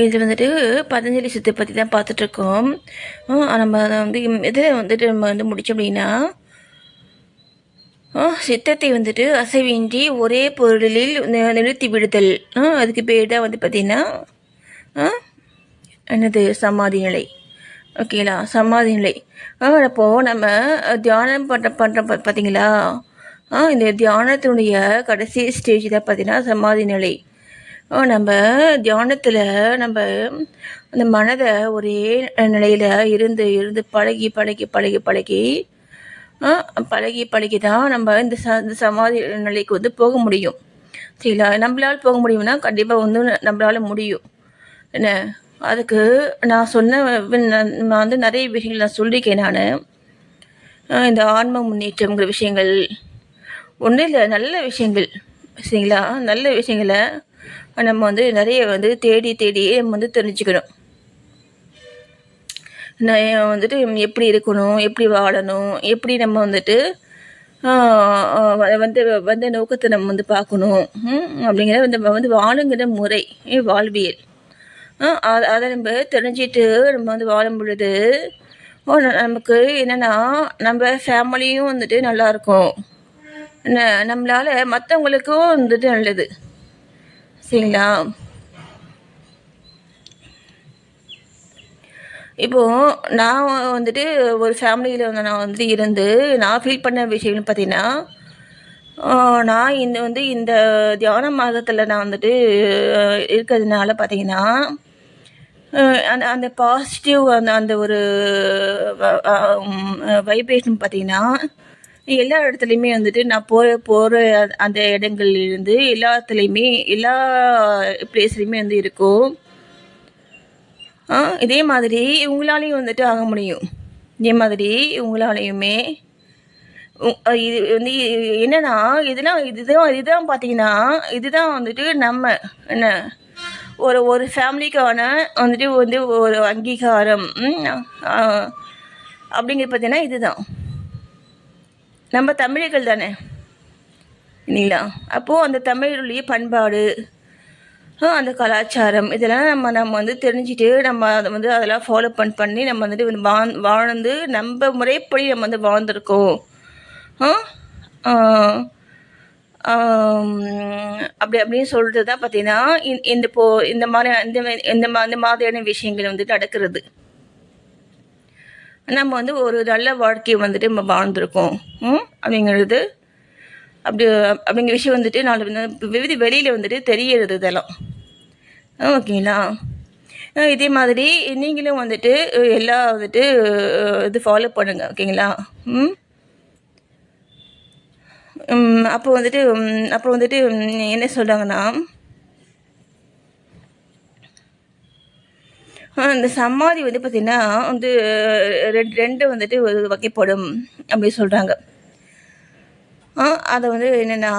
இது வந்துட்டு பதஞ்சலி சித்தை பற்றி தான் பார்த்துட்ருக்கோம். நம்ம அதை வந்து இதில் வந்துட்டு நம்ம வந்து முடிச்சோம் அப்படின்னா, சித்தத்தை வந்துட்டு அசைவின்றி ஒரே பொருளில் நிறுத்தி விடுதல். அதுக்கு பேர் தான் வந்து பார்த்திங்கன்னா என்னது சமாதி நிலை. ஓகேங்களா, சமாதி நிலை. அப்போது நம்ம தியானம் பண்ணுற பார்த்தீங்களா, இந்த தியானத்தினுடைய கடைசி ஸ்டேஜ் தான் பார்த்திங்கன்னா சமாதி நிலை. நம்ம தியானத்தில் நம்ம அந்த மனதை ஒரே நிலையில் இருந்து இருந்து பழகி பழகி பழகி பழகி பழகி பழகி தான் நம்ம இந்த சமாதி நிலைக்கு வந்து போக முடியும். சரிங்களா, நம்மளால் போக முடியும்னா கண்டிப்பாக வந்து நம்மளால் முடியும். என்ன, அதுக்கு நான் சொன்ன நான் வந்து நிறைய விஷயங்கள் நான் சொல்லியிருக்கேன். நான் இந்த ஆன்ம முன்னேற்றங்கிற விஷயங்கள் ஒன்றும் இல்லை, நல்ல விஷயங்கள். சரிங்களா, நல்ல விஷயங்களை நம்ம வந்து நிறைய வந்து தேடி தேடி நம்ம வந்து தெரிஞ்சுக்கணும். நான் வந்துட்டு எப்படி இருக்கணும், எப்படி வாழணும், எப்படி நம்ம வந்துட்டு வந்து வந்த நோக்கத்தை நம்ம வந்து பார்க்கணும் அப்படிங்கிற வந்து வாழுங்கிற முறை வாழ்வியல். அதை நம்ம தெரிஞ்சிட்டு நம்ம வந்து வாழும் பொழுது நமக்கு என்னென்னா நம்ம ஃபேமிலியும் வந்துட்டு நல்லாயிருக்கும். என்ன, நம்மளால் மற்றவங்களுக்கும் வந்துட்டு நல்லது. சரிங்களா, இப்போது நான் வந்துட்டு ஒரு ஃபேமிலியில் வந்து நான் வந்துட்டு இருந்து நான் ஃபீல் பண்ண விஷயம்னு பார்த்தீங்கன்னா, நான் இந்த தியான மார்க்கத்தில் நான் வந்துட்டு இருக்கிறதுனால பார்த்தீங்கன்னா, அந்த அந்த பாசிட்டிவ் அந்த ஒரு வைப்ரேஷன் பார்த்தீங்கன்னா எல்லா இடத்துலையுமே வந்துட்டு நான் போகிற அந்த இடங்கள்லேருந்து எல்லாத்துலேயுமே எல்லா பிளேஸ்லேயுமே வந்து இருக்கும். இதே மாதிரி உங்களாலேயும் வந்துட்டு ஆக முடியும். இதே மாதிரி உங்களாலேயுமே இது வந்து என்னென்னா இதுதான் பார்த்தீங்கன்னா இதுதான் வந்துட்டு நம்ம என்ன ஒரு ஃபேமிலிக்கான வந்துட்டு வந்து ஒரு அங்கீகாரம் அப்படிங்கிறது பார்த்தீங்கன்னா இதுதான். நம்ம தமிழர்கள் தானே இல்லைங்களா, அப்போது அந்த தமிழுடைய பண்பாடு அந்த கலாச்சாரம் இதெல்லாம் நம்ம வந்து தெரிஞ்சுட்டு நம்ம அதை வந்து அதெல்லாம் ஃபாலோ பண்ணி நம்ம வந்துட்டு வாழ்ந்து நம்ம முறைப்படி நம்ம வந்து வாழ்ந்துருக்கோம். அப்படின்னு சொல்கிறது தான் பார்த்தீங்கன்னா இந்த மாதிரியான விஷயங்கள் வந்து நடக்கிறது. நம்ம வந்து ஒரு நல்ல வாழ்க்கையை வந்துட்டு நம்ம வாழ்ந்துருக்கோம் அப்படிங்கிறது அப்படிங்கிற விஷயம் வந்துட்டு நாலு வெளியில் வந்துட்டு தெரியறது இதெல்லாம். ஓகேங்களா, இதே மாதிரி நீங்களும் வந்துட்டு எல்லாம் வந்துட்டு இது ஃபாலோ பண்ணுங்கள். ஓகேங்களா, அப்போ வந்துட்டு அப்புறம் வந்துட்டு என்ன சொல்கிறாங்கன்னா, இந்த சமாதி வந்து பார்த்திங்கன்னா வந்து ரெண்டு வந்துட்டு வகைப்படும் அப்படி சொல்கிறாங்க. அதை வந்து என்னென்னா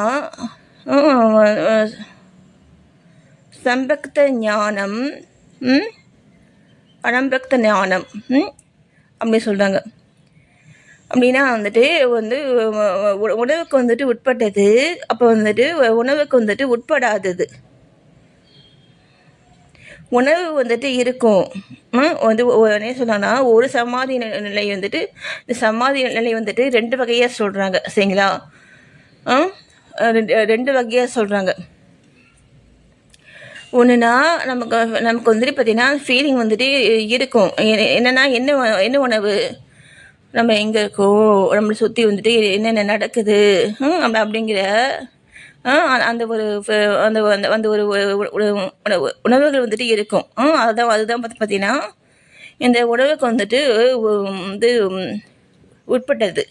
சம்பக்த ஞானம் அனம்பக்த ஞானம் அப்படி சொல்கிறாங்க. அப்படின்னா வந்துட்டு வந்து உணவுக்கு வந்துட்டு உட்பட்டது, அப்போ வந்துட்டு உணவுக்கு வந்துட்டு உட்படாதது. உணவு வந்துட்டு இருக்கும் வந்து என்ன சொன்னான்னா ஒரு சமாதி நிலை வந்துட்டு இந்த சமாதி நிலை வந்துட்டு ரெண்டு வகையாக சொல்கிறாங்க. சரிங்களா, ரெண்டு வகையாக சொல்கிறாங்க. ஒன்றுனா நமக்கு வந்துட்டு பார்த்திங்கன்னா ஃபீலிங் வந்துட்டு இருக்கும். என்னென்னா என்ன உணவு, நம்ம எங்கே இருக்கோம், நம்மளை சுற்றி வந்துட்டு என்னென்ன நடக்குது அப்படிங்கிற அந்த ஒரு அந்த அந்த ஒரு உணவுகள் வந்துட்டு இருக்கும். அதுதான் பார்த்தீங்கன்னா இந்த உணவுக்கு வந்துட்டு இது உட்பட்டது.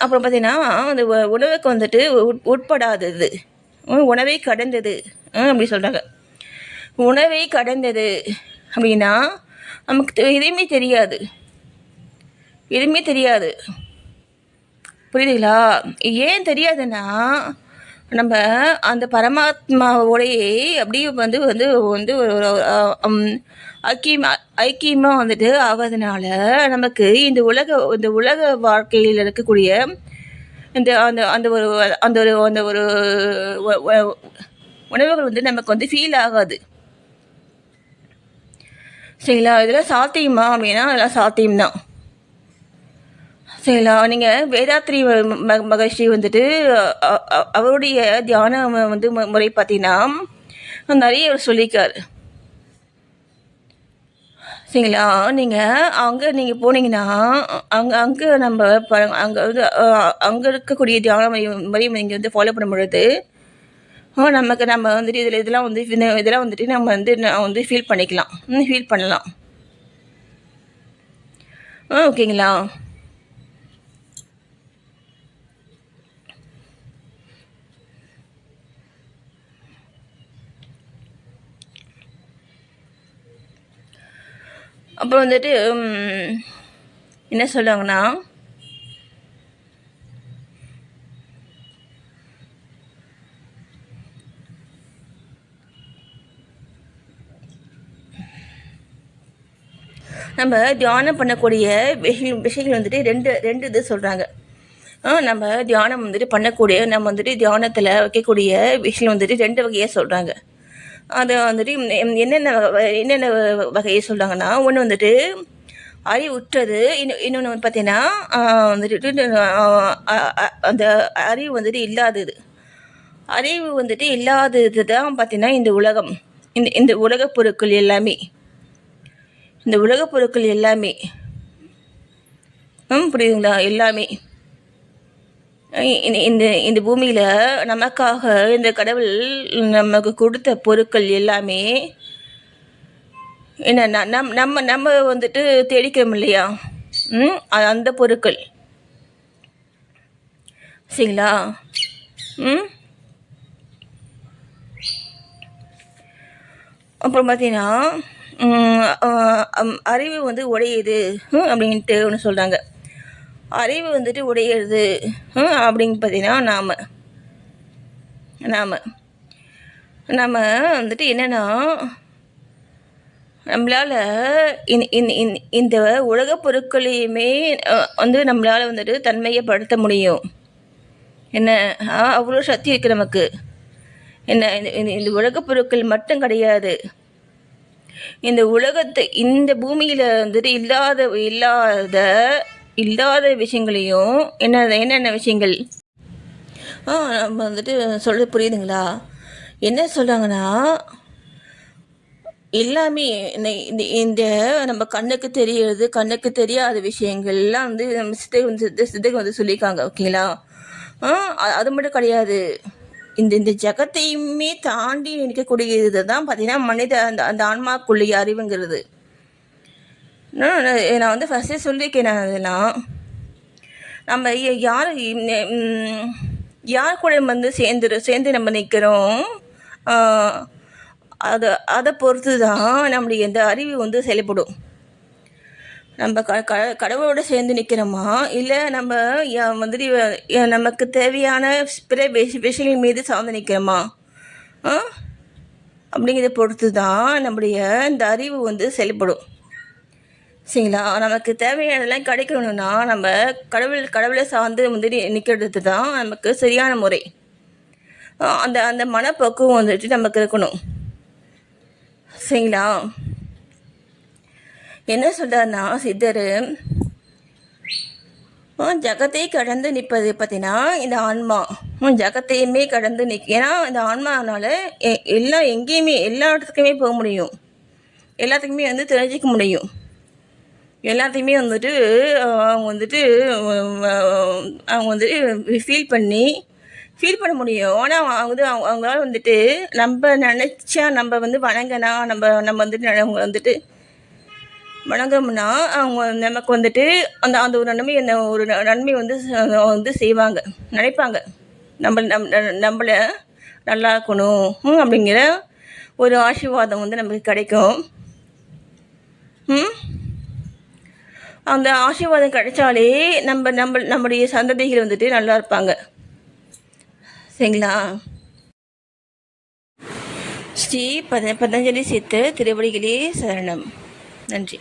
அப்புறம் பார்த்தீங்கன்னா அந்த உணவுக்கு வந்துட்டு உட்படாதது, உணவை கடந்தது அப்படி சொல்கிறாங்க. உணவை கடந்தது அப்படின்னா நமக்கு எதுவுமே தெரியாது. புரியுதுங்களா, ஏன் தெரியாதுன்னா நம்ம அந்த பரமாத்மாவோடையே அப்படியே வந்து வந்து வந்து ஐக்கியமாக வந்துட்டு ஆகிறதுனால நமக்கு இந்த உலக வாழ்க்கையில் இருக்கக்கூடிய இந்த அந்த அந்த ஒரு அந்த ஒரு அந்த ஒரு உணவுகள் வந்து நமக்கு வந்து ஃபீல் ஆகாது. சரிங்களா? இதெல்லாம் சாத்தியமா அப்படின்னா அதெல்லாம் சாத்தியம்தான். சரிங்களா? நீங்கள் வேதாத்ரி மகர்ஷி வந்துட்டு அவருடைய தியான வந்து முறை பார்த்தீங்கன்னா நிறைய அவர் சொல்லியிருக்காரு. சரிங்களா? நீங்கள் போனீங்கன்னா அங்கே அங்கே நம்ம அங்கே வந்து அங்கே இருக்கக்கூடிய தியான முறையை நீங்கள் வந்து ஃபாலோ பண்ணும் பொழுது நமக்கு நம்ம வந்துட்டு இதெல்லாம் வந்து இதெல்லாம் வந்துட்டு நம்ம வந்து நான் வந்து ஃபீல் பண்ணிக்கலாம், ஃபீல் பண்ணலாம். ஓகேங்களா? அப்புறம் வந்துட்டு என்ன சொல்லுவாங்கன்னா, நம்ம தியானம் பண்ணக்கூடிய விஷயங்கள் வந்துட்டு ரெண்டு இது சொல்கிறாங்க. நம்ம தியானம் வந்துட்டு பண்ணக்கூடிய நம்ம வந்துட்டு தியானத்தில் வைக்கக்கூடிய விஷயம் வந்துட்டு 2 வகையாக சொல்கிறாங்க. அதை வந்துட்டு என்னென்ன வகையை சொல்கிறாங்கன்னா, ஒன்று வந்துட்டு அறிவுற்றது, இன்னொன்று வந்து பார்த்தீங்கன்னா வந்துட்டு அந்த அறிவு வந்துட்டு இல்லாதது. அறிவு வந்துட்டு இல்லாதது தான் பார்த்தீங்கன்னா இந்த உலகம், இந்த உலகப் பொருட்கள் எல்லாமே, இந்த உலகப் பொருட்கள் எல்லாமே. புரியுதுங்களா? எல்லாமே இந்த இந்த பூமியில் நமக்காக இந்த கடவுள் நமக்கு கொடுத்த பொருட்கள் எல்லாமே என்ன நம்ம நம்ம வந்துட்டு தேடிக்கிறோம் இல்லையா? அந்த பொருட்கள். சரிங்களா? அப்புறம் பார்த்தீங்கன்னா அறிவு வந்து உடையுது அப்படின்ட்டு ஒன்று சொல்கிறாங்க. அறிவு வந்துட்டு உடையிறது அப்படின்னு பார்த்தீங்கன்னா நம்ம வந்துட்டு என்னென்னா, நம்மளால் இந்த உலகப் பொருட்களையுமே வந்து நம்மளால் வந்துட்டு தன்மையப்படுத்த முடியும். என்ன அவ்வளோ சக்தி இருக்குது நமக்கு. என்ன இந்த உலகப் பொருட்கள் மட்டும் கிடையாது, இந்த உலகத்தை இந்த பூமியில் வந்துட்டு இல்லாத விஷயங்களையும் என்னென்ன விஷயங்கள் நம்ம வந்துட்டு சொல்ல புரியுதுங்களா? என்ன சொல்கிறாங்கன்னா, எல்லாமே இந்த நம்ம கண்ணுக்கு தெரிகிறது, கண்ணுக்கு தெரியாத விஷயங்கள்லாம் வந்து நம்ம சித்தர்கள் வந்து சொல்லியிருக்காங்க. ஓகேங்களா? அது மட்டும் கிடையாது, இந்த ஜகத்தையுமே தாண்டி நிற்கக்கூடியது தான் பார்த்தீங்கன்னா மனித அந்த ஆன்மாக்குள்ளே அறிவுங்கிறது. நான் வந்து ஃபஸ்ட்டே சொல்லியிருக்கேன். அதெல்லாம் நம்ம யார் கூட வந்து சேர்ந்து நம்ம நிற்கிறோம், அதை பொறுத்து தான் நம்முடைய இந்த அறிவு வந்து செயல்படும். நம்ம கடவுளோடு சேர்ந்து நிற்கிறோமா, இல்லை நம்ம வந்துட்டு நமக்கு தேவையான பிற விஷயங்கள் மீது சார்ந்து நிற்கிறோமா அப்படிங்கிறத பொறுத்து தான் நம்முடைய இந்த அறிவு வந்து செயல்படும். சரிங்களா? நமக்கு தேவையானதெல்லாம் கிடைக்கணும்னா நம்ம கடவுளை சார்ந்து வந்துட்டு நிற்கிறது தான் நமக்கு சரியான முறை. அந்த மனப்பக்குவம் வந்துட்டு நமக்கு இருக்கணும். சரிங்களா? என்ன சொல்கிறாருன்னா சித்தர், ஜகத்தை கடந்து நிற்பது பார்த்தீங்கன்னா இந்த ஆன்மா ஜகத்தையுமே கடந்து ஏன்னா இந்த ஆன்மானால எங்கேயுமே எல்லா இடத்துக்குமே போக முடியும், எல்லாத்துக்குமே வந்து தெரிஞ்சிக்க முடியும், எல்லாத்தையுமே வந்துட்டு அவங்க வந்துட்டு ஃபீல் பண்ண முடியும். ஆனால் அவங்களால வந்துட்டு நம்ம நினச்சா நம்ம வந்து வணங்கினா நம்ம வந்துட்டு அவங்க வந்துட்டு வணங்கம்னா அவங்க நமக்கு வந்துட்டு அந்த ஒரு நன்மை வந்து செய்வாங்க, நினைப்பாங்க. நம்மளை நல்லா இருக்கணும் அப்படிங்கிற ஒரு ஆசீர்வாதம் வந்து நமக்கு கிடைக்கும். அந்த ஆசீர்வாதம் கிடைச்சாலே நம்முடைய சந்ததிகள் வந்துட்டு நல்லா இருப்பாங்க. சரிங்களா? ஸ்ரீ பதஞ்சலி சித்தர் திருவடிகளே சரணம். நன்றி.